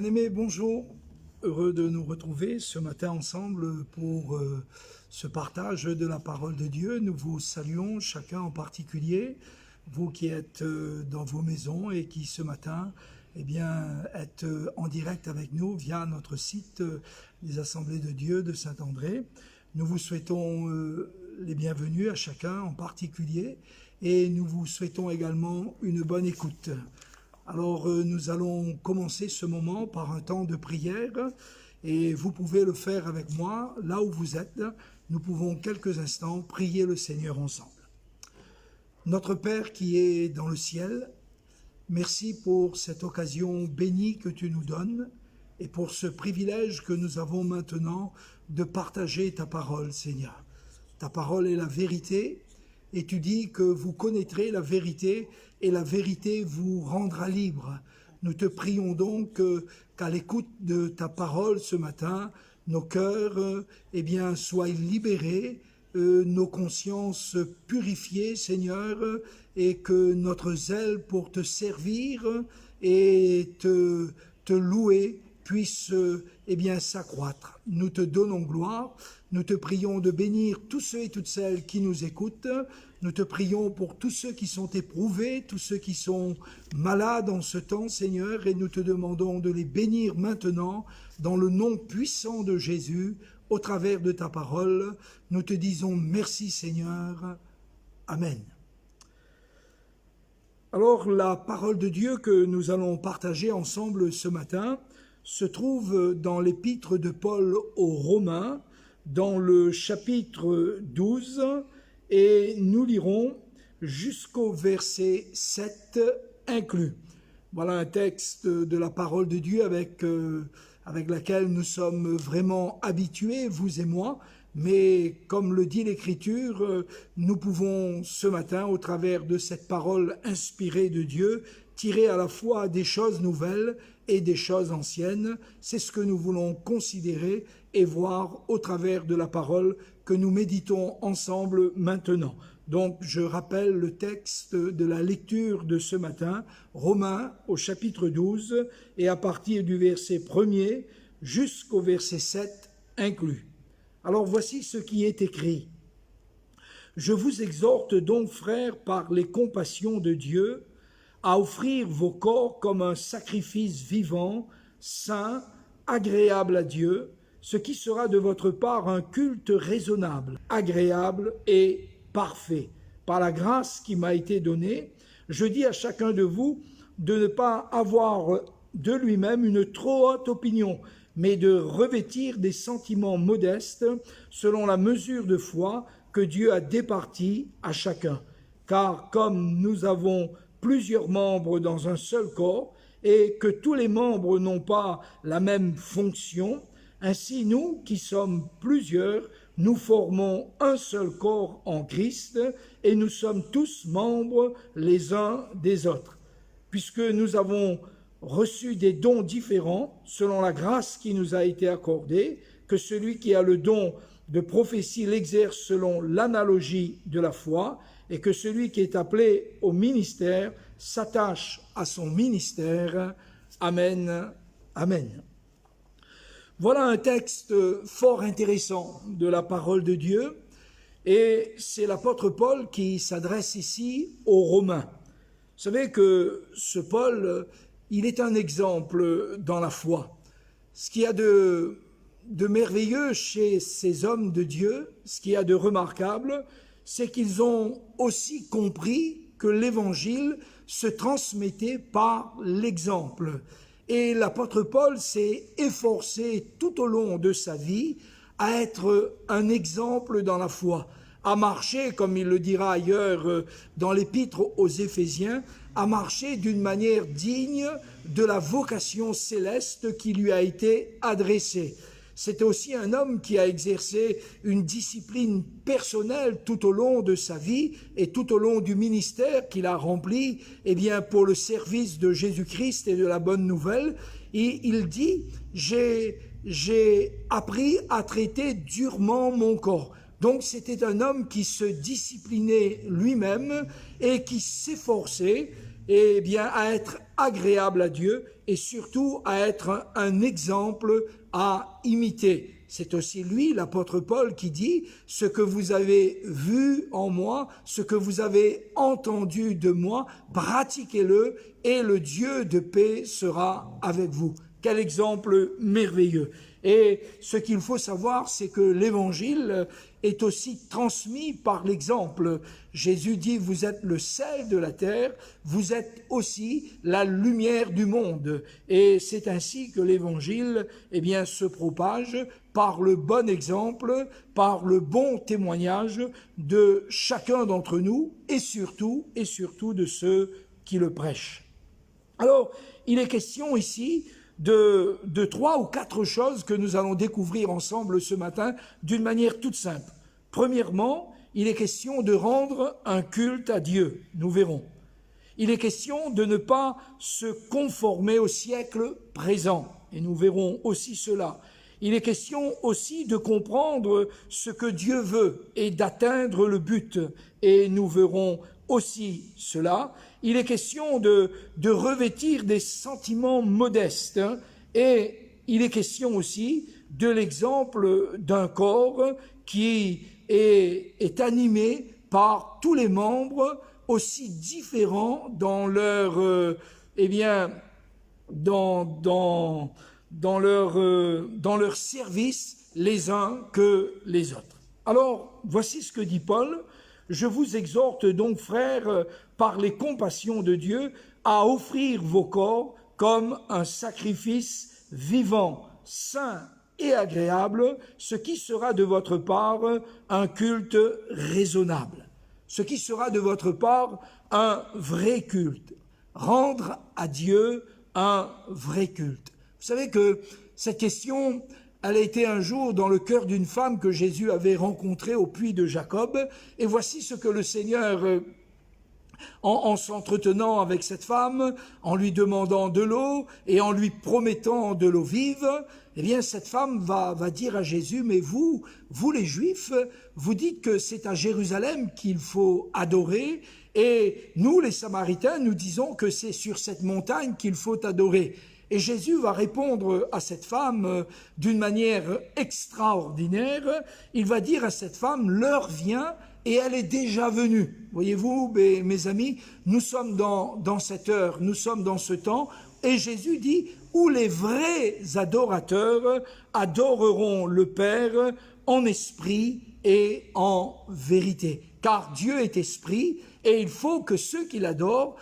Bien-aimés, bonjour. Heureux de nous retrouver ce matin ensemble pour ce partage de la parole de Dieu. Nous vous saluons chacun en particulier, vous qui êtes dans vos maisons et qui ce matin êtes en direct avec nous via notre site des Assemblées de Dieu de Saint-André. Nous vous souhaitons les bienvenus à chacun en particulier et nous vous souhaitons également une bonne écoute. Alors nous allons commencer ce moment par un temps de prière et vous pouvez le faire avec moi là où vous êtes. Nous pouvons quelques instants prier le Seigneur ensemble. Notre Père qui est dans le ciel, merci pour cette occasion bénie que tu nous donnes et pour ce privilège que nous avons maintenant de partager ta parole, Seigneur. Ta parole est la vérité et tu dis que vous connaîtrez la vérité et la vérité vous rendra libre. Nous te prions donc qu'à l'écoute de ta parole ce matin, nos cœurs soient libérés, nos consciences purifiées, Seigneur, et que notre zèle pour te servir et te louer puisse s'accroître. Nous te donnons gloire, nous te prions de bénir tous ceux et toutes celles qui nous écoutent, nous te prions pour tous ceux qui sont éprouvés, tous ceux qui sont malades en ce temps, Seigneur, et nous te demandons de les bénir maintenant dans le nom puissant de Jésus, au travers de ta parole. Nous te disons merci, Seigneur. Amen. Alors, la parole de Dieu que nous allons partager ensemble ce matin se trouve dans l'épître de Paul aux Romains, dans le chapitre 12, et nous lirons jusqu'au verset 7 inclus. Voilà un texte de la parole de Dieu avec laquelle nous sommes vraiment habitués, vous et moi, mais comme le dit l'Écriture, nous pouvons ce matin, au travers de cette parole inspirée de Dieu, tirer à la fois des choses nouvelles et des choses anciennes. C'est ce que nous voulons considérer et voir au travers de la parole que nous méditons ensemble maintenant. Donc, je rappelle le texte de la lecture de ce matin, Romains au chapitre 12, et à partir du verset 1er jusqu'au verset 7 inclus. Alors, voici ce qui est écrit. « Je vous exhorte donc, frères, par les compassions de Dieu, à offrir vos corps comme un sacrifice vivant, saint, agréable à Dieu, ce qui sera de votre part un culte raisonnable, agréable et parfait. Par la grâce qui m'a été donnée, je dis à chacun de vous de ne pas avoir de lui-même une trop haute opinion, mais de revêtir des sentiments modestes selon la mesure de foi que Dieu a départie à chacun. Car comme nous avons plusieurs membres dans un seul corps, et que tous les membres n'ont pas la même fonction, ainsi nous, qui sommes plusieurs, nous formons un seul corps en Christ, et nous sommes tous membres les uns des autres. Puisque nous avons reçu des dons différents, selon la grâce qui nous a été accordée, que celui qui a le don de prophétie l'exerce selon l'analogie de la foi, et que celui qui est appelé au ministère s'attache à son ministère. Amen. Amen. Voilà un texte fort intéressant de la parole de Dieu, et c'est l'apôtre Paul qui s'adresse ici aux Romains. Vous savez que ce Paul, il est un exemple dans la foi. Ce qu'il y a de merveilleux chez ces hommes de Dieu, ce qu'il y a de remarquable, c'est qu'ils ont aussi compris que l'évangile se transmettait par l'exemple. Et l'apôtre Paul s'est efforcé tout au long de sa vie à être un exemple dans la foi, à marcher, comme il le dira ailleurs dans l'épître aux Éphésiens, à marcher d'une manière digne de la vocation céleste qui lui a été adressée. C'était aussi un homme qui a exercé une discipline personnelle tout au long de sa vie et tout au long du ministère qu'il a rempli pour le service de Jésus-Christ et de la bonne nouvelle. Et il dit « J'ai appris à traiter durement mon corps ». Donc c'était un homme qui se disciplinait lui-même et qui s'efforçait eh bien, à être agréable à Dieu et surtout à être un exemple à imiter. C'est aussi lui, l'apôtre Paul, qui dit « Ce que vous avez vu en moi, ce que vous avez entendu de moi, pratiquez-le et le Dieu de paix sera avec vous. » Quel exemple merveilleux! Et ce qu'il faut savoir, c'est que l'évangile est aussi transmis par l'exemple. Jésus dit, vous êtes le sel de la terre, vous êtes aussi la lumière du monde. Et c'est ainsi que l'évangile, eh bien, se propage par le bon exemple, par le bon témoignage de chacun d'entre nous et surtout de ceux qui le prêchent. Alors, il est question ici de 3 ou 4 choses que nous allons découvrir ensemble ce matin d'une manière toute simple. Premièrement, il est question de rendre un culte à Dieu, nous verrons. Il est question de ne pas se conformer au siècle présent, et nous verrons aussi cela. Il est question aussi de comprendre ce que Dieu veut et d'atteindre le but, et nous verrons aussi cela. Il est question de revêtir des sentiments modestes, et il est question aussi de l'exemple d'un corps qui est animé par tous les membres aussi différents dans leur dans leur service les uns que les autres. Alors, voici ce que dit Paul. Je vous exhorte donc, frères, par les compassions de Dieu, à offrir vos corps comme un sacrifice vivant, saint et agréable, ce qui sera de votre part un culte raisonnable, ce qui sera de votre part un vrai culte. Rendre à Dieu un vrai culte. Vous savez que cette question, elle a été un jour dans le cœur d'une femme que Jésus avait rencontrée au puits de Jacob. Et voici ce que le Seigneur, en s'entretenant avec cette femme, en lui demandant de l'eau et en lui promettant de l'eau vive, eh bien cette femme va dire à Jésus, mais vous les Juifs, vous dites que c'est à Jérusalem qu'il faut adorer, et nous les Samaritains, nous disons que c'est sur cette montagne qu'il faut adorer. Et Jésus va répondre à cette femme d'une manière extraordinaire. Il va dire à cette femme, l'heure vient et elle est déjà venue. Voyez-vous, mes amis, nous sommes dans cette heure, nous sommes dans ce temps. Et Jésus dit, où les vrais adorateurs adoreront le Père en esprit et en vérité. Car Dieu est esprit, et il faut que ceux qui l'adorent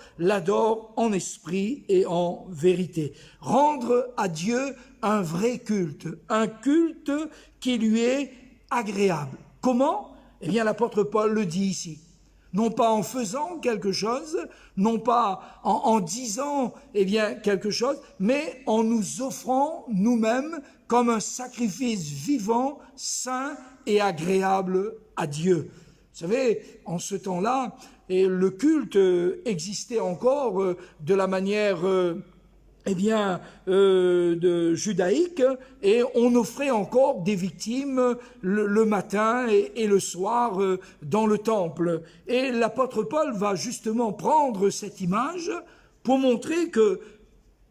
en esprit et en vérité. Rendre à Dieu un vrai culte, un culte qui lui est agréable. Comment? Eh bien, l'apôtre Paul le dit ici. Non pas en faisant quelque chose, non pas en disant quelque chose, mais en nous offrant nous-mêmes comme un sacrifice vivant, saint et agréable à Dieu. Vous savez, en ce temps-là, et le culte existait encore de la manière judaïque, et on offrait encore des victimes le matin et le soir dans le temple. Et l'apôtre Paul va justement prendre cette image pour montrer que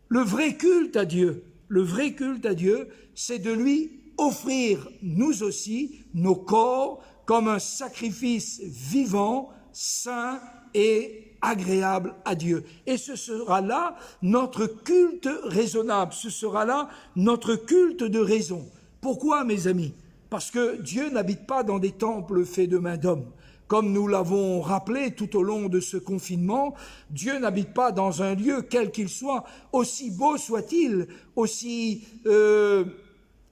le vrai culte à Dieu, c'est de lui offrir nous aussi nos corps comme un sacrifice vivant, saint et agréable à Dieu. Et ce sera là notre culte raisonnable, ce sera là notre culte de raison. Pourquoi, mes amis? Parce que Dieu n'habite pas dans des temples faits de mains d'hommes. Comme nous l'avons rappelé tout au long de ce confinement, Dieu n'habite pas dans un lieu quel qu'il soit, aussi beau soit-il, aussi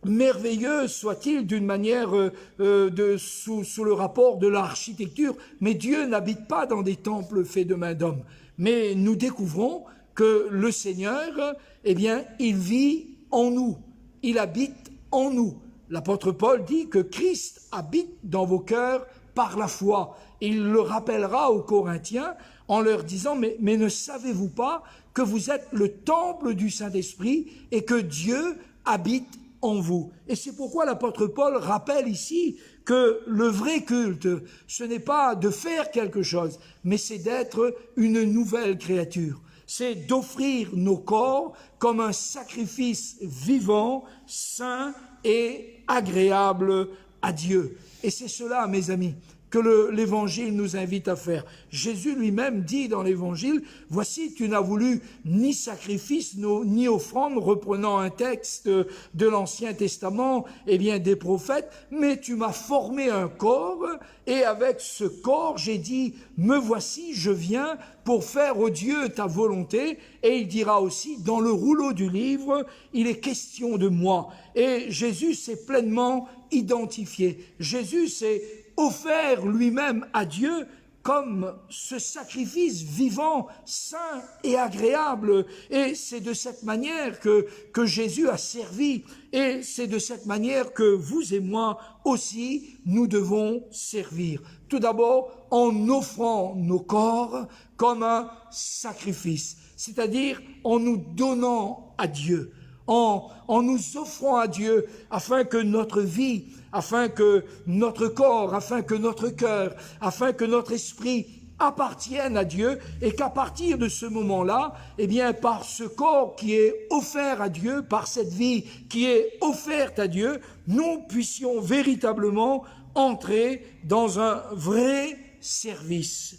merveilleux soit-il d'une manière sous le rapport de l'architecture, mais Dieu n'habite pas dans des temples faits de mains d'hommes. Mais nous découvrons que le Seigneur, il vit en nous, il habite en nous. L'apôtre Paul dit que Christ habite dans vos cœurs par la foi. Et il le rappellera aux Corinthiens en leur disant, mais ne savez-vous pas que vous êtes le temple du Saint-Esprit et que Dieu habite en vous. Et c'est pourquoi l'apôtre Paul rappelle ici que le vrai culte, ce n'est pas de faire quelque chose, mais c'est d'être une nouvelle créature. C'est d'offrir nos corps comme un sacrifice vivant, saint et agréable à Dieu. Et c'est cela, mes amis, que l'Évangile nous invite à faire. Jésus lui-même dit dans l'Évangile, « Voici, tu n'as voulu ni sacrifice, ni offrande, reprenant un texte de l'Ancien Testament, et bien des prophètes, mais tu m'as formé un corps, et avec ce corps, j'ai dit, me voici, je viens pour faire, ô Dieu, ta volonté. » Et il dira aussi, dans le rouleau du livre, il est question de moi. Et Jésus s'est pleinement identifié. Jésus s'est offert lui-même à Dieu comme ce sacrifice vivant, saint et agréable. Et c'est de cette manière que Jésus a servi. Et c'est de cette manière que vous et moi aussi, nous devons servir. Tout d'abord, en offrant nos corps comme un sacrifice, c'est-à-dire en nous donnant à Dieu, en nous offrant à Dieu, afin que notre vie, afin que notre corps, afin que notre cœur, afin que notre esprit appartiennent à Dieu, et qu'à partir de ce moment-là, eh bien, par ce corps qui est offert à Dieu, par cette vie qui est offerte à Dieu, nous puissions véritablement entrer dans un vrai service.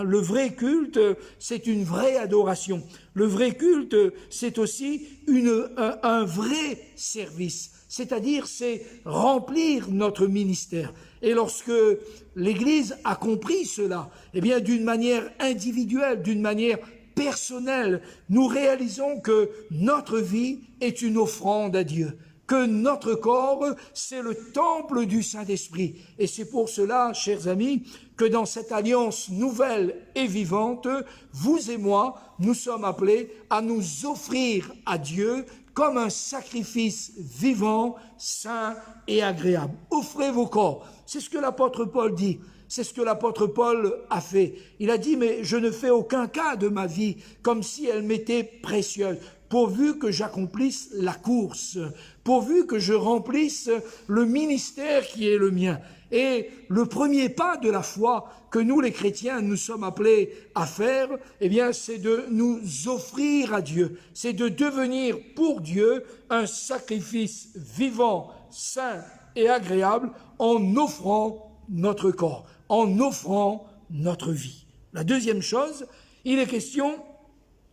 Le vrai culte, c'est une vraie adoration. Le vrai culte, c'est aussi un vrai service. C'est-à-dire, c'est remplir notre ministère. Et lorsque l'Église a compris cela, eh bien, d'une manière individuelle, d'une manière personnelle, nous réalisons que notre vie est une offrande à Dieu, que notre corps, c'est le temple du Saint-Esprit. Et c'est pour cela, chers amis, que dans cette alliance nouvelle et vivante, vous et moi, nous sommes appelés à nous offrir à Dieu comme un sacrifice vivant, saint et agréable. Offrez vos corps. C'est ce que l'apôtre Paul dit. C'est ce que l'apôtre Paul a fait. Il a dit, mais je ne fais aucun cas de ma vie comme si elle m'était précieuse, pourvu que j'accomplisse la course, pourvu que je remplisse le ministère qui est le mien. Et le premier pas de la foi que nous, les chrétiens, nous sommes appelés à faire, eh bien, c'est de nous offrir à Dieu. C'est de devenir pour Dieu un sacrifice vivant, saint et agréable en offrant notre corps, en offrant notre vie. La deuxième chose, il est question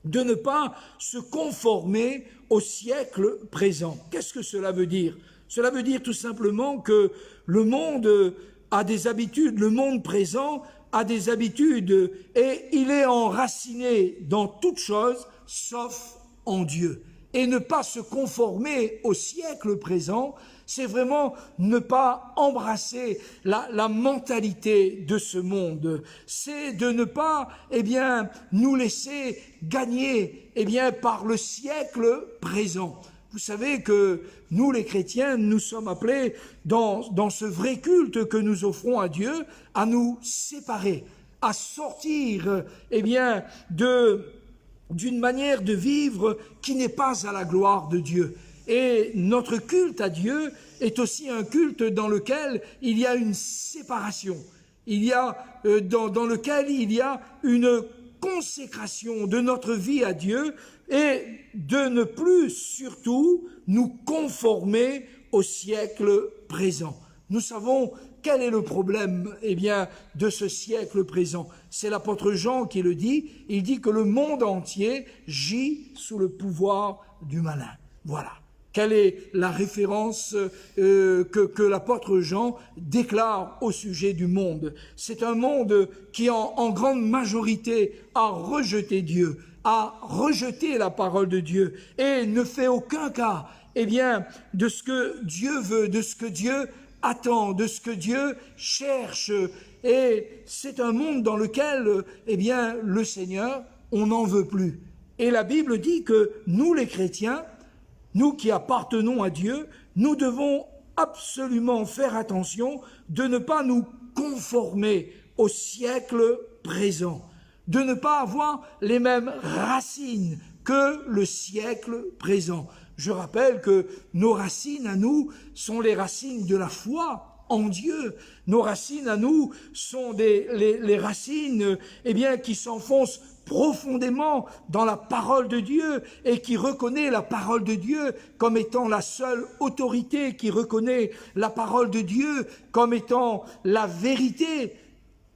de ne pas se conformer au siècle présent. Qu'est-ce que cela veut dire? Cela veut dire tout simplement que le monde a des habitudes, le monde présent a des habitudes et il est enraciné dans toute chose sauf en Dieu. Et ne pas se conformer au siècle présent, c'est vraiment ne pas embrasser la mentalité de ce monde. C'est de ne pas, nous laisser gagner, par le siècle présent. Vous savez que nous, les chrétiens, nous sommes appelés dans ce vrai culte que nous offrons à Dieu, à nous séparer, à sortir, d'une manière de vivre qui n'est pas à la gloire de Dieu. Et notre culte à Dieu est aussi un culte dans lequel il y a une séparation. Il y a, dans lequel il y a une consécration de notre vie à Dieu et de ne plus surtout nous conformer au siècle présent. Nous savons quel est le problème, de ce siècle présent. C'est l'apôtre Jean qui le dit. Il dit que le monde entier gît sous le pouvoir du malin. Voilà. Quelle est la référence que l'apôtre Jean déclare au sujet du monde? C'est un monde qui, en grande majorité, a rejeté Dieu, a rejeté la parole de Dieu et ne fait aucun cas, de ce que Dieu veut, de ce que Dieu attend, de ce que Dieu cherche. Et c'est un monde dans lequel, le Seigneur, on n'en veut plus. Et la Bible dit que nous, les chrétiens, nous qui appartenons à Dieu, nous devons absolument faire attention de ne pas nous conformer au siècle présent, de ne pas avoir les mêmes racines que le siècle présent. Je rappelle que nos racines à nous sont les racines de la foi, en Dieu. Nos racines à nous sont les racines qui s'enfoncent profondément dans la parole de Dieu et qui reconnaît la parole de Dieu comme étant la seule autorité, qui reconnaît la parole de Dieu comme étant la vérité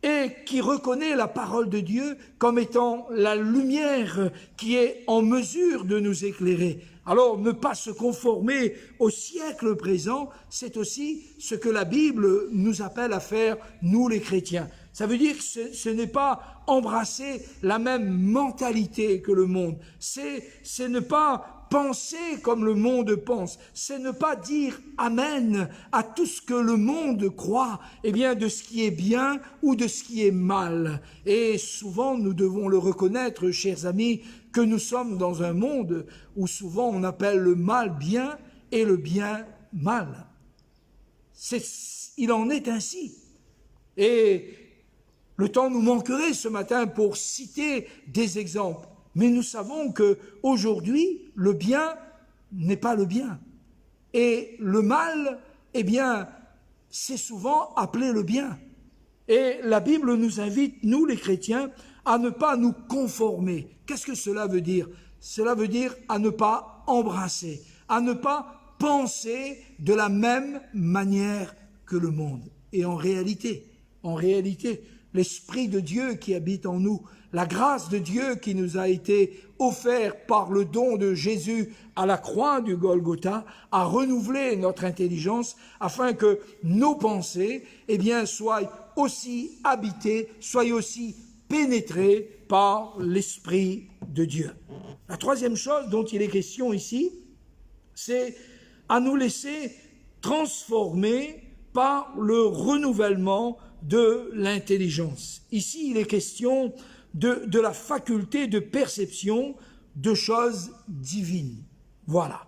et qui reconnaît la parole de Dieu comme étant la lumière qui est en mesure de nous éclairer. Alors, ne pas se conformer au siècle présent, c'est aussi ce que la Bible nous appelle à faire, nous les chrétiens. Ça veut dire que ce n'est pas embrasser la même mentalité que le monde. C'est ne pas penser comme le monde pense. C'est ne pas dire amen à tout ce que le monde croit, de ce qui est bien ou de ce qui est mal. Et souvent, nous devons le reconnaître, chers amis, que nous sommes dans un monde où souvent on appelle le mal bien et le bien mal. Il en est ainsi. Et le temps nous manquerait ce matin pour citer des exemples. Mais nous savons que aujourd'hui, le bien n'est pas le bien. Et le mal, c'est souvent appelé le bien. Et la Bible nous invite, nous les chrétiens, à ne pas nous conformer. Qu'est-ce que cela veut dire? Cela veut dire à ne pas embrasser, à ne pas penser de la même manière que le monde. Et en réalité, l'Esprit de Dieu qui habite en nous, la grâce de Dieu qui nous a été offerte par le don de Jésus à la croix du Golgotha, a renouvelé notre intelligence afin que nos pensées, soient aussi habitées, soient aussi pénétrées par l'Esprit de Dieu. La troisième chose dont il est question ici, c'est à nous laisser transformer par le renouvellement de l'intelligence. Ici, il est question de la faculté de perception de choses divines. Voilà.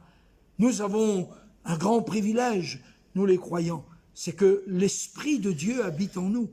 Nous avons un grand privilège, nous les croyants, c'est que l'Esprit de Dieu habite en nous.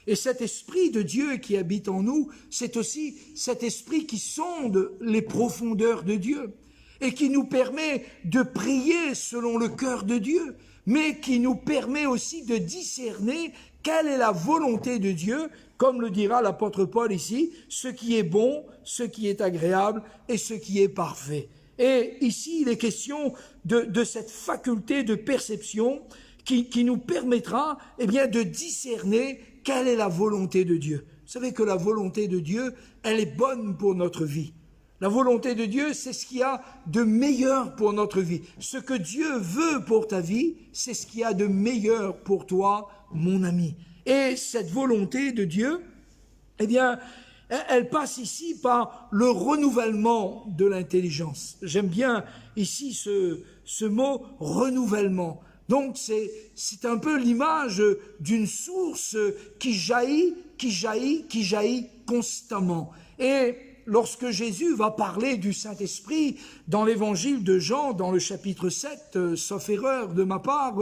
Et cet Esprit de Dieu qui habite en nous, c'est aussi cet Esprit qui sonde les profondeurs de Dieu et qui nous permet de prier selon le cœur de Dieu, mais qui nous permet aussi de discerner quelle est la volonté de Dieu, comme le dira l'apôtre Paul ici, ce qui est bon, ce qui est agréable et ce qui est parfait. Et ici, il est question de cette faculté de perception qui nous permettra de discerner quelle est la volonté de Dieu. Vous savez que la volonté de Dieu, elle est bonne pour notre vie. La volonté de Dieu, c'est ce qu'il y a de meilleur pour notre vie. Ce que Dieu veut pour ta vie, c'est ce qu'il y a de meilleur pour toi, mon ami. Et cette volonté de Dieu, elle passe ici par le renouvellement de l'intelligence. J'aime bien ici ce mot renouvellement. Donc c'est un peu l'image d'une source qui jaillit constamment. Et lorsque Jésus va parler du Saint-Esprit dans l'évangile de Jean, dans le chapitre 7, sauf erreur de ma part,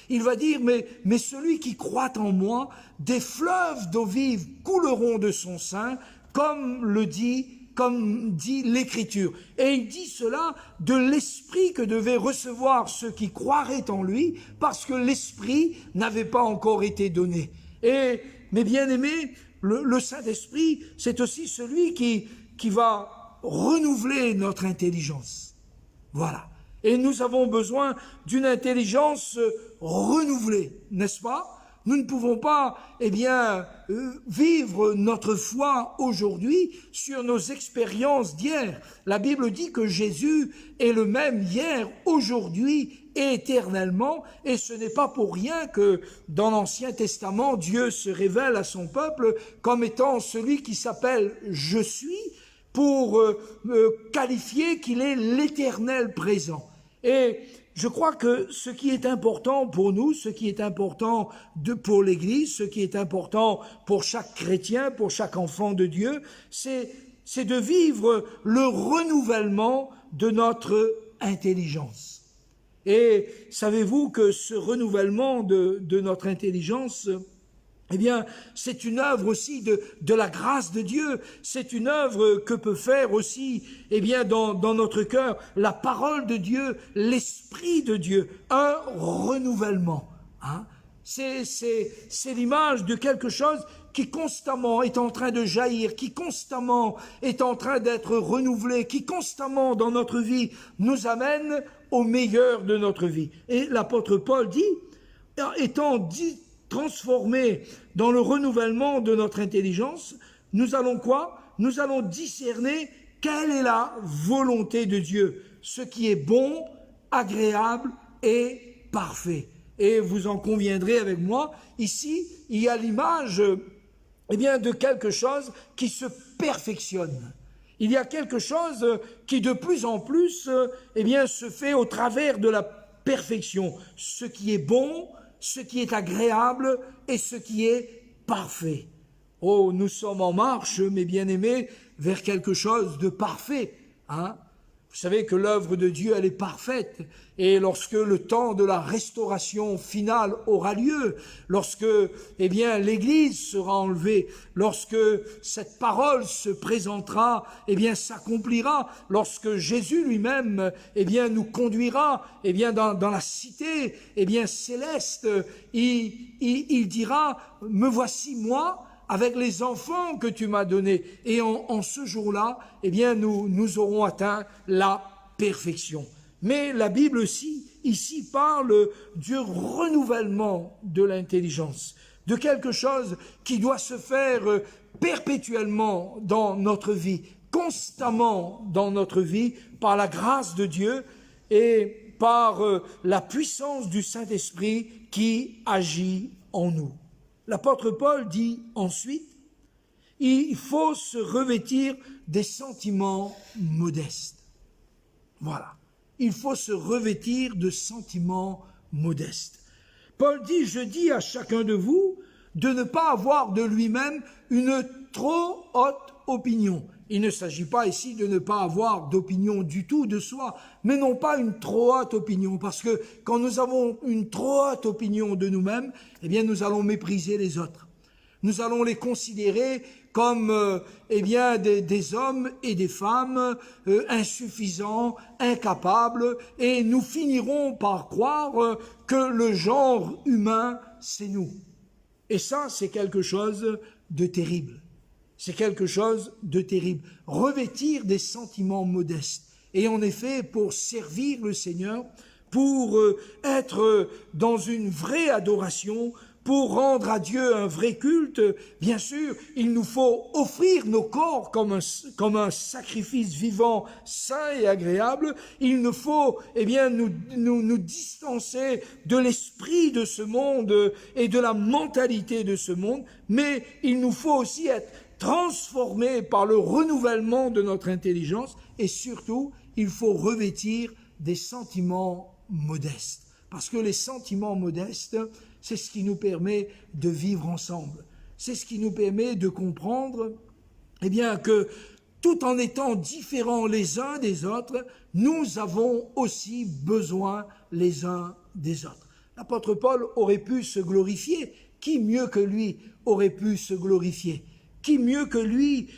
il va dire, mais celui qui croit en moi, des fleuves d'eau vive couleront de son sein, comme dit l'Écriture. Et il dit cela de l'Esprit que devaient recevoir ceux qui croiraient en lui, parce que l'Esprit n'avait pas encore été donné. Et, mes bien-aimés, le Saint-Esprit, c'est aussi celui qui va renouveler notre intelligence. Voilà. Et nous avons besoin d'une intelligence renouvelée, n'est-ce pas? Nous ne pouvons pas, vivre notre foi aujourd'hui sur nos expériences d'hier. La Bible dit que Jésus est le même hier, aujourd'hui et éternellement, et ce n'est pas pour rien que dans l'Ancien Testament, Dieu se révèle à son peuple comme étant celui qui s'appelle « Je suis », pour qualifier qu'il est l'Éternel présent. Et je crois que ce qui est important pour nous, ce qui est important pour l'Église, ce qui est important pour chaque chrétien, pour chaque enfant de Dieu, c'est de vivre le renouvellement de notre intelligence. Et savez-vous que ce renouvellement de notre intelligence, c'est une œuvre aussi de la grâce de Dieu. C'est une œuvre que peut faire aussi, dans notre cœur, la parole de Dieu, l'Esprit de Dieu, un renouvellement. C'est l'image de quelque chose qui constamment est en train de jaillir, qui constamment est en train d'être renouvelé, qui constamment dans notre vie nous amène au meilleur de notre vie. Et l'apôtre Paul dit, étant transformés dans le renouvellement de notre intelligence, nous allons quoi? Nous allons discerner quelle est la volonté de Dieu, ce qui est bon, agréable et parfait. Et vous en conviendrez avec moi, ici, il y a l'image de quelque chose qui se perfectionne. Il y a quelque chose qui de plus en plus se fait au travers de la perfection. Ce qui est bon, ce qui est agréable et ce qui est parfait. Oh, nous sommes en marche, mes bien-aimés, vers quelque chose de parfait. Vous savez que l'œuvre de Dieu, elle est parfaite. Et lorsque le temps de la restauration finale aura lieu, lorsque l'Église sera enlevée, lorsque cette parole se présentera, s'accomplira, lorsque Jésus lui-même nous conduira dans la cité céleste, il dira « Me voici moi ». Avec les enfants que tu m'as donnés. Et en ce jour-là, nous aurons atteint la perfection. Mais la Bible aussi, ici, parle du renouvellement de l'intelligence, de quelque chose qui doit se faire perpétuellement dans notre vie, constamment dans notre vie, par la grâce de Dieu et par la puissance du Saint-Esprit qui agit en nous. L'apôtre Paul dit ensuite, il faut se revêtir des sentiments modestes. Voilà, il faut se revêtir de sentiments modestes. Paul dit, je dis à chacun de vous de ne pas avoir de lui-même une trop haute opinion. Il ne s'agit pas ici de ne pas avoir d'opinion du tout de soi, mais non pas une trop haute opinion, parce que quand nous avons une trop haute opinion de nous-mêmes, nous allons mépriser les autres. Nous allons les considérer comme des hommes et des femmes insuffisants, incapables, et nous finirons par croire que le genre humain, c'est nous. Et ça, c'est quelque chose de terrible. C'est quelque chose de terrible. Revêtir des sentiments modestes. Et en effet, pour servir le Seigneur, pour être dans une vraie adoration, pour rendre à Dieu un vrai culte, bien sûr, il nous faut offrir nos corps comme un sacrifice vivant, saint et agréable. Il nous faut nous distancer de l'esprit de ce monde et de la mentalité de ce monde, mais il nous faut aussi être transformés par le renouvellement de notre intelligence et surtout, il faut revêtir des sentiments modestes. Parce que les sentiments modestes, c'est ce qui nous permet de vivre ensemble. C'est ce qui nous permet de comprendre que tout en étant différents les uns des autres, nous avons aussi besoin les uns des autres. L'apôtre Paul aurait pu se glorifier. Qui mieux que lui aurait pu se glorifier? Qui mieux que lui,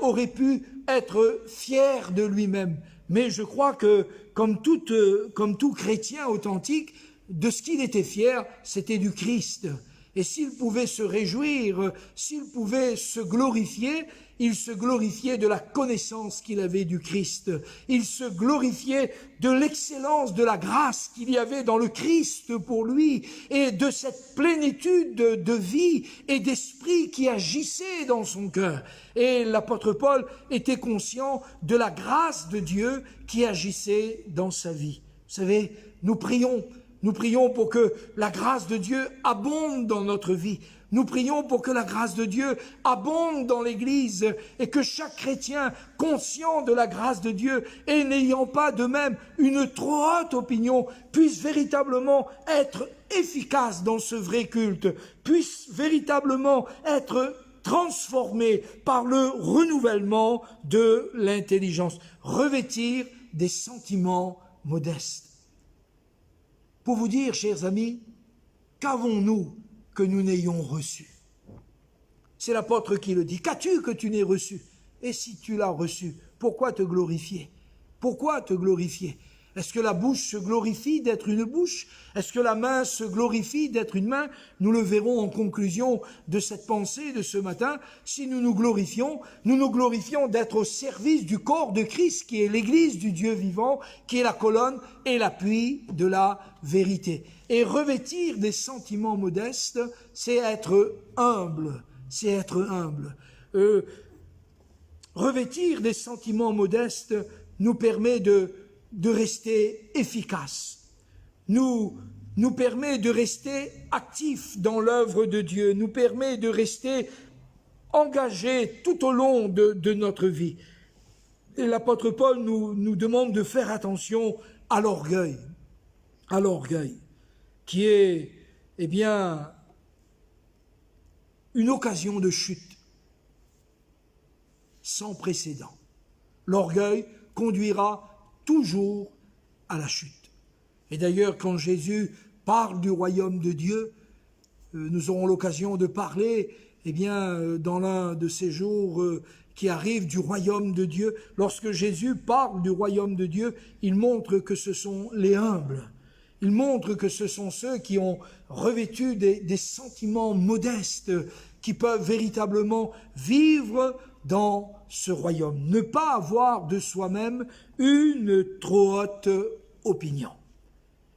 aurait pu être fier de lui-même? Mais je crois que, comme tout chrétien authentique, de ce qu'il était fier, c'était du Christ. Et s'il pouvait se réjouir, s'il pouvait se glorifier, il se glorifiait de la connaissance qu'il avait du Christ. Il se glorifiait de l'excellence de la grâce qu'il y avait dans le Christ pour lui et de cette plénitude de vie et d'esprit qui agissait dans son cœur. Et l'apôtre Paul était conscient de la grâce de Dieu qui agissait dans sa vie. Vous savez, nous prions pour que la grâce de Dieu abonde dans notre vie. Nous prions pour que la grâce de Dieu abonde dans l'Église et que chaque chrétien conscient de la grâce de Dieu et n'ayant pas de même une trop haute opinion puisse véritablement être efficace dans ce vrai culte, puisse véritablement être transformé par le renouvellement de l'intelligence, revêtir des sentiments modestes. Pour vous dire, chers amis, qu'avons-nous que nous n'ayons reçu? C'est l'apôtre qui le dit. Qu'as-tu que tu n'aies reçu? Et si tu l'as reçu, pourquoi te glorifier? Pourquoi te glorifier? Est-ce que la bouche se glorifie d'être une bouche? Est-ce que la main se glorifie d'être une main? Nous le verrons en conclusion de cette pensée de ce matin. Si nous nous glorifions d'être au service du corps de Christ, qui est l'Église du Dieu vivant, qui est la colonne et l'appui de la vérité. Et revêtir des sentiments modestes, c'est être humble. C'est être humble. Revêtir des sentiments modestes nous permet de rester efficace, nous permet de rester actifs dans l'œuvre de Dieu, nous permet de rester engagés tout au long de notre vie. Et l'apôtre Paul nous demande de faire attention à l'orgueil, qui est, eh bien, une occasion de chute sans précédent. L'orgueil conduira toujours à la chute. Et d'ailleurs, quand Jésus parle du royaume de Dieu, nous aurons l'occasion de parler, eh bien, dans l'un de ces jours qui arrivent, du royaume de Dieu. Lorsque Jésus parle du royaume de Dieu, il montre que ce sont les humbles. Il montre que ce sont ceux qui ont revêtu des sentiments modestes, qui peuvent véritablement vivre dans ce royaume. Ne pas avoir de soi-même une trop haute opinion.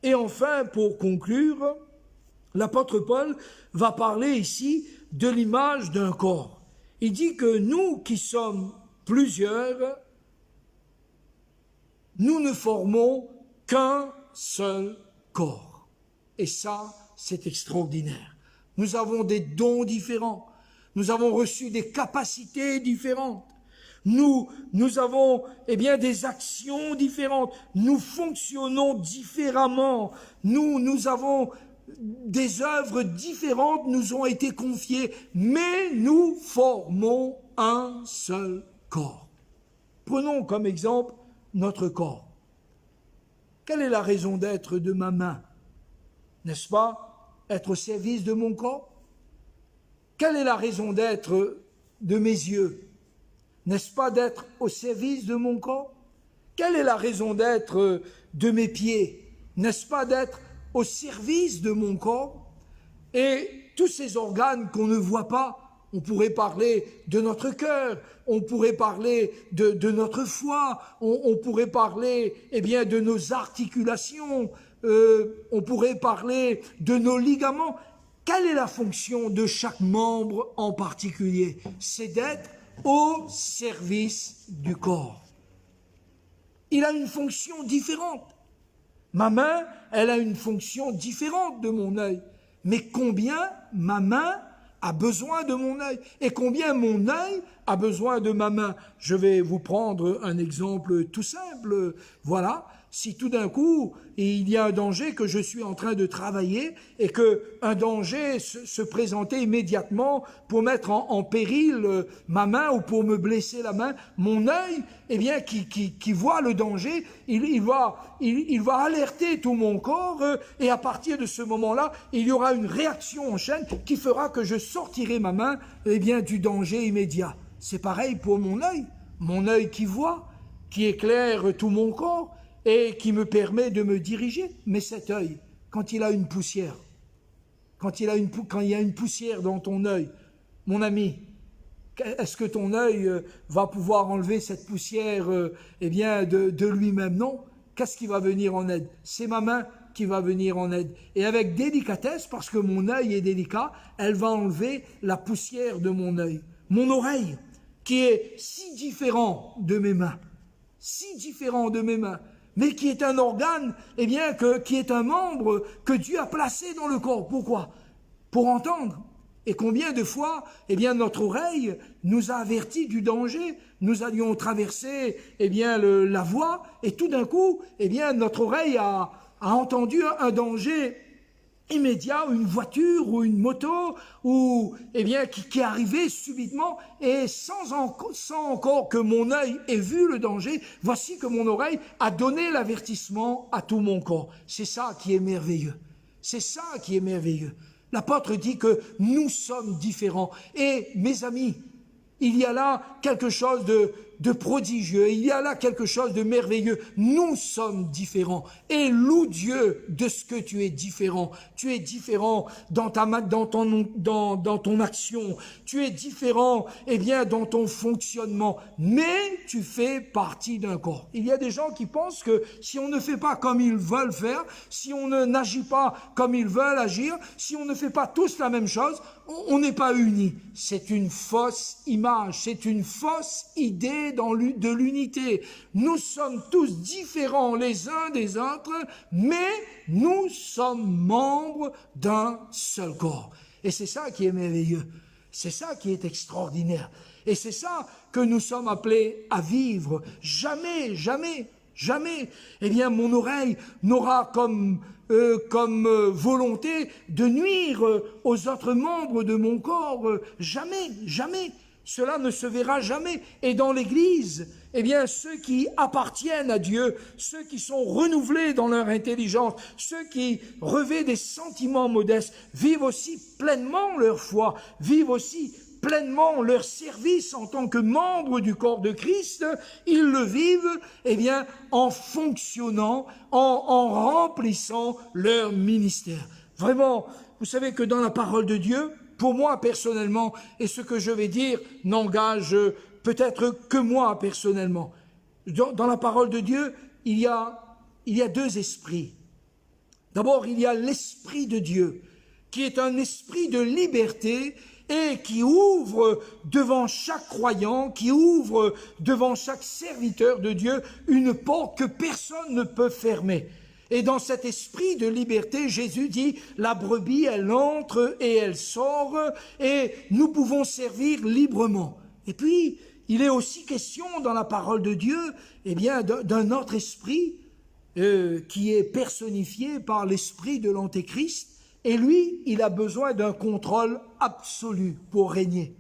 Et enfin, pour conclure, l'apôtre Paul va parler ici de l'image d'un corps. Il dit que nous qui sommes plusieurs, nous ne formons qu'un seul corps. Et ça, c'est extraordinaire. Nous avons des dons différents. Nous avons reçu des capacités différentes. Nous avons, eh bien, des actions différentes. Nous fonctionnons différemment. Nous avons des œuvres différentes nous ont été confiées, mais nous formons un seul corps. Prenons comme exemple notre corps. Quelle est la raison d'être de ma main? N'est-ce pas être au service de mon corps? Quelle est la raison d'être de mes yeux? N'est-ce pas d'être au service de mon corps? Quelle est la raison d'être de mes pieds? N'est-ce pas d'être au service de mon corps? Et tous ces organes qu'on ne voit pas, on pourrait parler de notre cœur, on pourrait parler de notre foie, on pourrait parler, eh bien, de nos articulations, on pourrait parler de nos ligaments. Quelle est la fonction de chaque membre en particulier? C'est d'être au service du corps. Il a une fonction différente. Ma main, elle a une fonction différente de mon œil. Mais combien ma main a besoin de mon œil et combien mon œil a besoin de ma main? Je vais vous prendre un exemple tout simple. Voilà, si tout d'un coup, il y a un danger que je suis en train de travailler et que un danger se présentait immédiatement pour mettre en péril ma main ou pour me blesser la main, mon œil, eh bien, qui voit le danger, il va alerter tout mon corps et à partir de ce moment-là, il y aura une réaction en chaîne qui fera que je sortirai ma main, eh bien, du danger immédiat. C'est pareil pour mon œil qui voit, qui éclaire tout mon corps et qui me permet de me diriger. Mais cet œil, quand il a une poussière, quand il y a une poussière dans ton œil, mon ami, est-ce que ton œil va pouvoir enlever cette poussière eh bien, de lui-même? Non. Qu'est-ce qui va venir en aide? C'est ma main qui va venir en aide. Et avec délicatesse, parce que mon œil est délicat, elle va enlever la poussière de mon œil. Mon oreille, qui est si différent de mes mains, mais qui est un organe, eh bien, qui est un membre que Dieu a placé dans le corps. Pourquoi? Pour entendre. Et combien de fois, eh bien, notre oreille nous a avertis du danger. Nous allions traverser, eh bien, la voie, et tout d'un coup, eh bien, notre oreille a entendu un danger immédiat, une voiture ou une moto, ou eh bien qui est arrivé subitement, et sans encore que mon œil ait vu le danger, voici que mon oreille a donné l'avertissement à tout mon corps. C'est ça qui est merveilleux. C'est ça qui est merveilleux. L'apôtre dit que nous sommes différents. Et mes amis, il y a là quelque chose de prodigieux, il y a là quelque chose de merveilleux. Nous sommes différents et loue Dieu de ce que tu es différent. Tu es différent dans ton action, tu es différent dans ton fonctionnement, mais tu fais partie d'un corps. Il y a des gens qui pensent que si on ne fait pas comme ils veulent faire, si on n'agit pas comme ils veulent agir, si on ne fait pas tous la même chose, on n'est pas unis. C'est une fausse image, c'est une fausse idée de l'unité. Nous sommes tous différents les uns des autres, mais nous sommes membres d'un seul corps. Et c'est ça qui est merveilleux, c'est ça qui est extraordinaire. Et c'est ça que nous sommes appelés à vivre. Jamais, jamais, jamais, mon oreille n'aura comme volonté de nuire aux autres membres de mon corps. Jamais, jamais. Cela ne se verra jamais. Et dans l'Église, ceux qui appartiennent à Dieu, ceux qui sont renouvelés dans leur intelligence, ceux qui revêtent des sentiments modestes, vivent aussi pleinement leur foi, vivent aussi pleinement leur service en tant que membres du corps de Christ. Ils le vivent en fonctionnant, en remplissant leur ministère. Vraiment, vous savez que dans la parole de Dieu, pour moi personnellement, et ce que je vais dire n'engage peut-être que moi personnellement. Dans la parole de Dieu, il y a deux esprits. D'abord, il y a l'esprit de Dieu, qui est un esprit de liberté et qui ouvre devant chaque croyant, qui ouvre devant chaque serviteur de Dieu une porte que personne ne peut fermer. Et dans cet esprit de liberté, Jésus dit, la brebis, elle entre et elle sort, et nous pouvons servir librement. Et puis, il est aussi question dans la parole de Dieu, d'un autre esprit qui est personnifié par l'esprit de l'Antéchrist, et lui, il a besoin d'un contrôle absolu pour régner.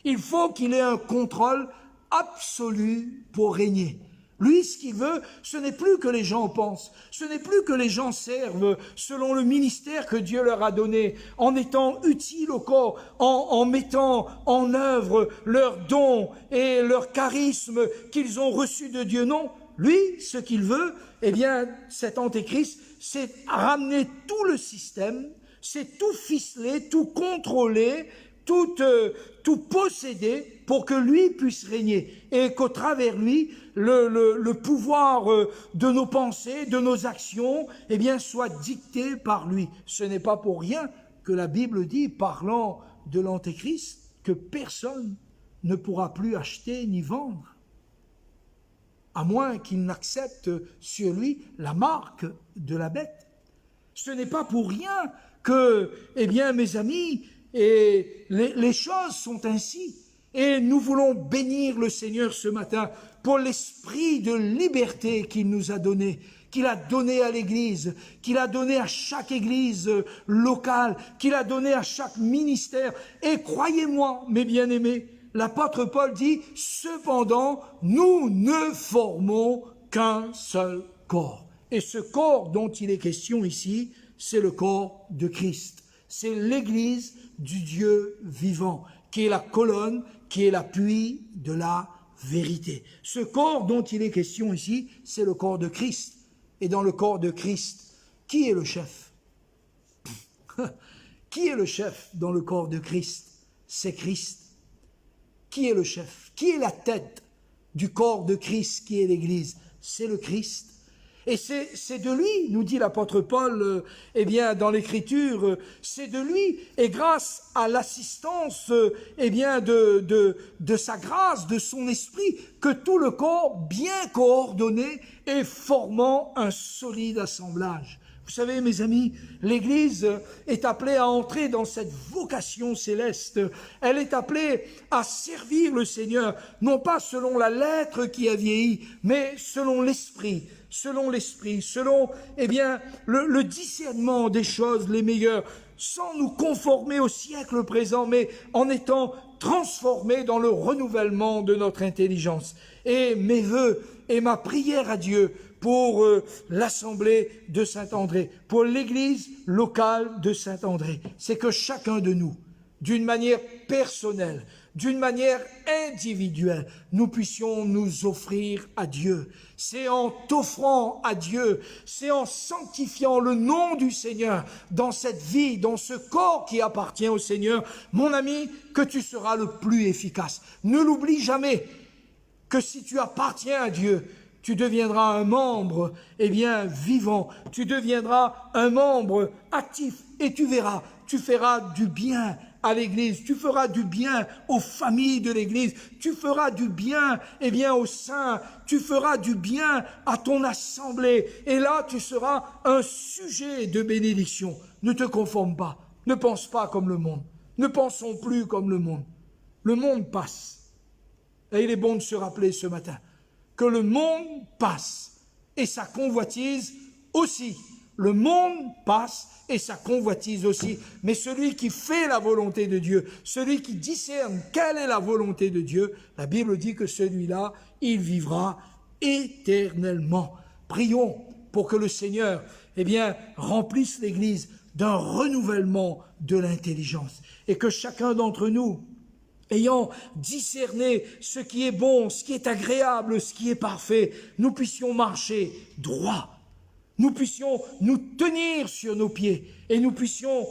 Il faut qu'il ait un contrôle absolu pour régner. Lui, ce qu'il veut, ce n'est plus que les gens pensent, ce n'est plus que les gens servent selon le ministère que Dieu leur a donné, en étant utiles au corps, en mettant en œuvre leurs dons et leur charisme qu'ils ont reçus de Dieu. Non, lui, ce qu'il veut, cet Antéchrist, c'est ramener tout le système, c'est tout ficeler, tout contrôler, tout posséder pour que lui puisse régner et qu'au travers lui, le pouvoir de nos pensées, de nos actions, soit dicté par lui. Ce n'est pas pour rien que la Bible dit, parlant de l'Antéchrist, que personne ne pourra plus acheter ni vendre, à moins qu'il n'accepte sur lui la marque de la bête. Ce n'est pas pour rien que, mes amis, et les choses sont ainsi. Et nous voulons bénir le Seigneur ce matin pour l'esprit de liberté qu'il nous a donné, qu'il a donné à l'Église, qu'il a donné à chaque Église locale, qu'il a donné à chaque ministère. Et croyez-moi, mes bien-aimés, l'apôtre Paul dit, cependant, nous ne formons qu'un seul corps. Et ce corps dont il est question ici, c'est le corps de Christ. C'est l'Église du Dieu vivant, qui est la colonne, qui est l'appui de la vérité. Ce corps dont il est question ici, c'est le corps de Christ. Et dans le corps de Christ, qui est le chef? Qui est le chef dans le corps de Christ? C'est Christ. Qui est le chef? Qui est la tête du corps de Christ qui est l'Église? C'est le Christ. Et c'est de lui, nous dit l'apôtre Paul, dans l'Écriture, c'est de lui, et grâce à l'assistance, de sa grâce, de son esprit, que tout le corps, bien coordonné, est formant un solide assemblage. Vous savez, mes amis, l'Église est appelée à entrer dans cette vocation céleste. Elle est appelée à servir le Seigneur, non pas selon la lettre qui a vieilli, mais selon l'esprit, selon le discernement des choses les meilleures, sans nous conformer au siècle présent, mais en étant transformés dans le renouvellement de notre intelligence. Et mes vœux et ma prière à Dieu pour l'Assemblée de Saint-André, pour l'Église locale de Saint-André, c'est que chacun de nous d'une manière personnelle, d'une manière individuelle, nous puissions nous offrir à Dieu. C'est en t'offrant à Dieu, c'est en sanctifiant le nom du Seigneur dans cette vie, dans ce corps qui appartient au Seigneur, mon ami, que tu seras le plus efficace. Ne l'oublie jamais que si tu appartiens à Dieu, tu deviendras un membre, vivant. Tu deviendras un membre actif et tu verras, tu feras du bien à l'Église, tu feras du bien aux familles de l'Église, tu feras du bien, aux saints, tu feras du bien à ton assemblée. Et là, tu seras un sujet de bénédiction. Ne te conforme pas, ne pense pas comme le monde, ne pensons plus comme le monde. Le monde passe. Et il est bon de se rappeler ce matin que le monde passe et sa convoitise aussi. Le monde passe et sa convoitise aussi. Mais celui qui fait la volonté de Dieu, celui qui discerne quelle est la volonté de Dieu, la Bible dit que celui-là, il vivra éternellement. Prions pour que le Seigneur, remplisse l'Église d'un renouvellement de l'intelligence et que chacun d'entre nous, ayant discerné ce qui est bon, ce qui est agréable, ce qui est parfait, nous puissions marcher droit, nous puissions nous tenir sur nos pieds et nous puissions,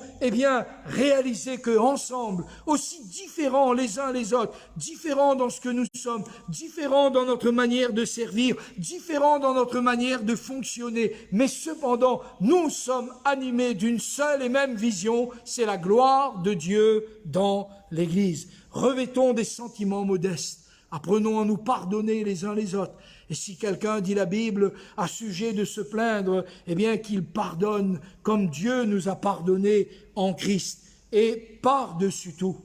réaliser que ensemble, aussi différents les uns les autres, différents dans ce que nous sommes, différents dans notre manière de servir, différents dans notre manière de fonctionner, mais cependant, nous sommes animés d'une seule et même vision, c'est la gloire de Dieu dans l'Église. Revêtons des sentiments modestes, apprenons à nous pardonner les uns les autres. Et si quelqu'un, dit la Bible, a sujet de se plaindre, qu'il pardonne comme Dieu nous a pardonné en Christ. Et par-dessus tout,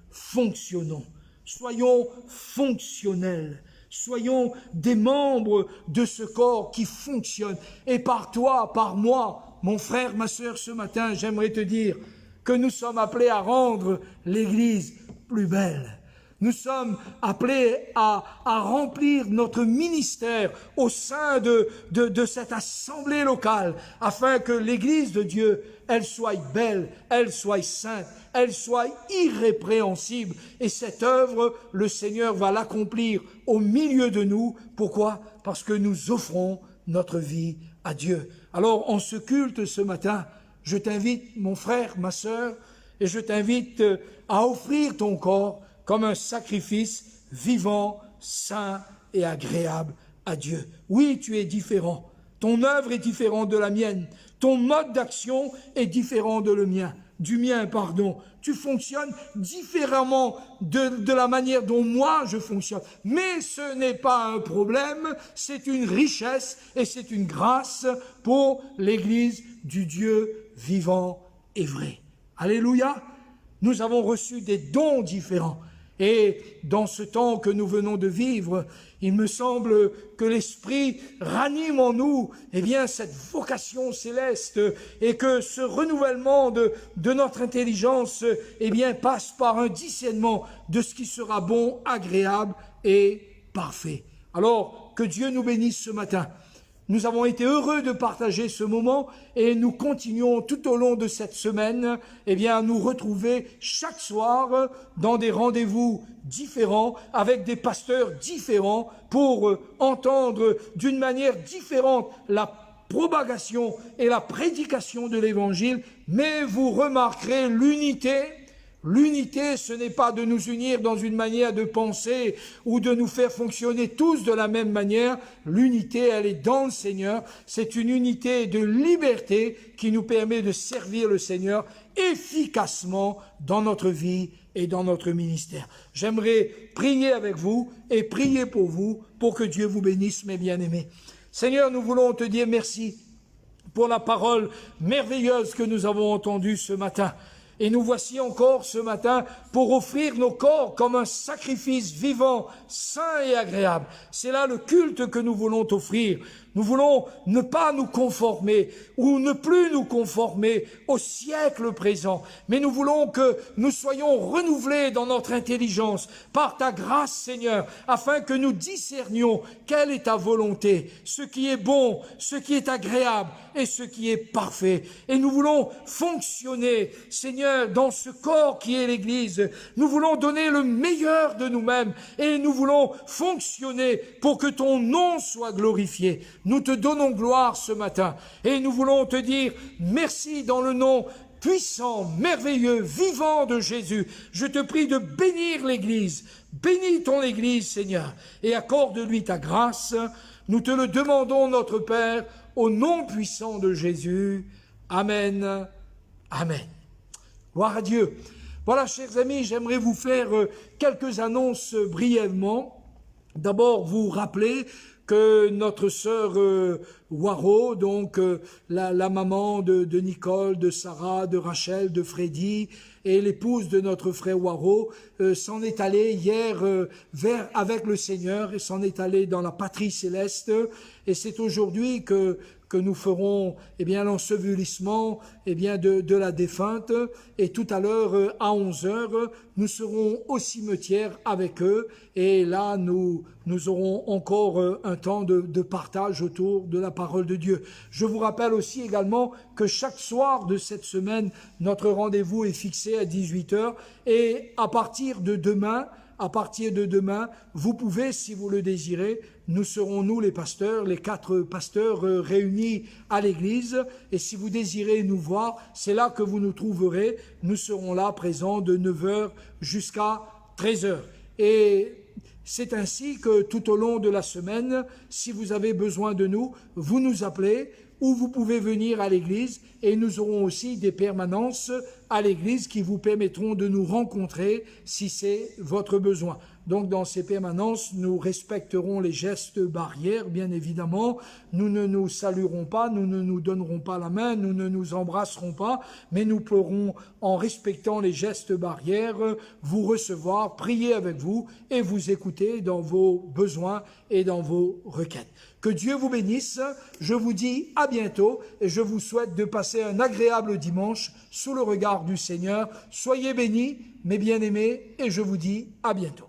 fonctionnons. Soyons fonctionnels. Soyons des membres de ce corps qui fonctionne. Et par toi, par moi, mon frère, ma sœur, ce matin, j'aimerais te dire que nous sommes appelés à rendre l'Église plus belle. Nous sommes appelés à remplir notre ministère au sein de cette assemblée locale, afin que l'Église de Dieu, elle soit belle, elle soit sainte, elle soit irrépréhensible. Et cette œuvre, le Seigneur va l'accomplir au milieu de nous. Pourquoi? Parce que nous offrons notre vie à Dieu. Alors, en ce culte ce matin, je t'invite, mon frère, ma sœur, et je t'invite à offrir ton corps comme un sacrifice vivant, saint et agréable à Dieu. Oui, tu es différent. Ton œuvre est différente de la mienne. Ton mode d'action est différent du mien. Tu fonctionnes différemment de la manière dont moi je fonctionne. Mais ce n'est pas un problème, c'est une richesse et c'est une grâce pour l'Église du Dieu vivant et vrai. Alléluia! Nous avons reçu des dons différents. Et dans ce temps que nous venons de vivre, il me semble que l'Esprit ranime en nous cette vocation céleste et que ce renouvellement de notre intelligence passe par un discernement de ce qui sera bon, agréable et parfait. Alors, que Dieu nous bénisse ce matin. Nous avons été heureux de partager ce moment et nous continuons tout au long de cette semaine à nous retrouver chaque soir dans des rendez-vous différents avec des pasteurs différents pour entendre d'une manière différente la propagation et la prédication de l'Évangile. Mais vous remarquerez l'unité. L'unité, ce n'est pas de nous unir dans une manière de penser ou de nous faire fonctionner tous de la même manière. L'unité, elle est dans le Seigneur. C'est une unité de liberté qui nous permet de servir le Seigneur efficacement dans notre vie et dans notre ministère. J'aimerais prier avec vous et prier pour vous pour que Dieu vous bénisse, mes bien-aimés. Seigneur, nous voulons te dire merci pour la parole merveilleuse que nous avons entendue ce matin. Et nous voici encore ce matin pour offrir nos corps comme un sacrifice vivant, saint et agréable. C'est là le culte que nous voulons t'offrir. Nous voulons ne pas nous conformer ou ne plus nous conformer au siècle présent, mais nous voulons que nous soyons renouvelés dans notre intelligence par ta grâce, Seigneur, afin que nous discernions quelle est ta volonté, ce qui est bon, ce qui est agréable et ce qui est parfait. Et nous voulons fonctionner, Seigneur, dans ce corps qui est l'Église. Nous voulons donner le meilleur de nous-mêmes et nous voulons fonctionner pour que ton nom soit glorifié. Nous te donnons gloire ce matin et nous voulons te dire merci dans le nom puissant, merveilleux, vivant de Jésus. Je te prie de bénir l'Église. Bénis ton Église, Seigneur, et accorde-lui ta grâce. Nous te le demandons, notre Père, au nom puissant de Jésus. Amen. Amen. Gloire à Dieu. Voilà, chers amis, j'aimerais vous faire quelques annonces brièvement. D'abord, vous rappeler que notre sœur Waro, donc la maman de Nicole, de Sarah, de Rachel, de Freddy, et l'épouse de notre frère Waro, s'en est allée hier avec le Seigneur, et s'en est allée dans la patrie céleste, et c'est aujourd'hui que nous ferons l'ensevelissement de la défunte, et tout à l'heure à 11h nous serons au cimetière avec eux, et là nous aurons encore un temps de partage autour de la parole de Dieu. Je vous rappelle aussi également que chaque soir de cette semaine, notre rendez-vous est fixé à 18h, et à partir de demain, vous pouvez, si vous le désirez, nous serons, nous les pasteurs, les 4 pasteurs réunis à l'église, et si vous désirez nous voir, c'est là que vous nous trouverez. Nous serons là présents de 9h jusqu'à 13h. Et c'est ainsi que tout au long de la semaine, si vous avez besoin de nous, vous nous appelez, ou vous pouvez venir à l'église, et nous aurons aussi des permanences à l'église qui vous permettront de nous rencontrer si c'est votre besoin. Donc dans ces permanences, nous respecterons les gestes barrières, bien évidemment. Nous ne nous saluerons pas, nous ne nous donnerons pas la main, nous ne nous embrasserons pas, mais nous pourrons, en respectant les gestes barrières, vous recevoir, prier avec vous et vous écouter dans vos besoins et dans vos requêtes. Que Dieu vous bénisse, je vous dis à bientôt et je vous souhaite de passer un agréable dimanche sous le regard du Seigneur. Soyez bénis, mes bien-aimés, et je vous dis à bientôt.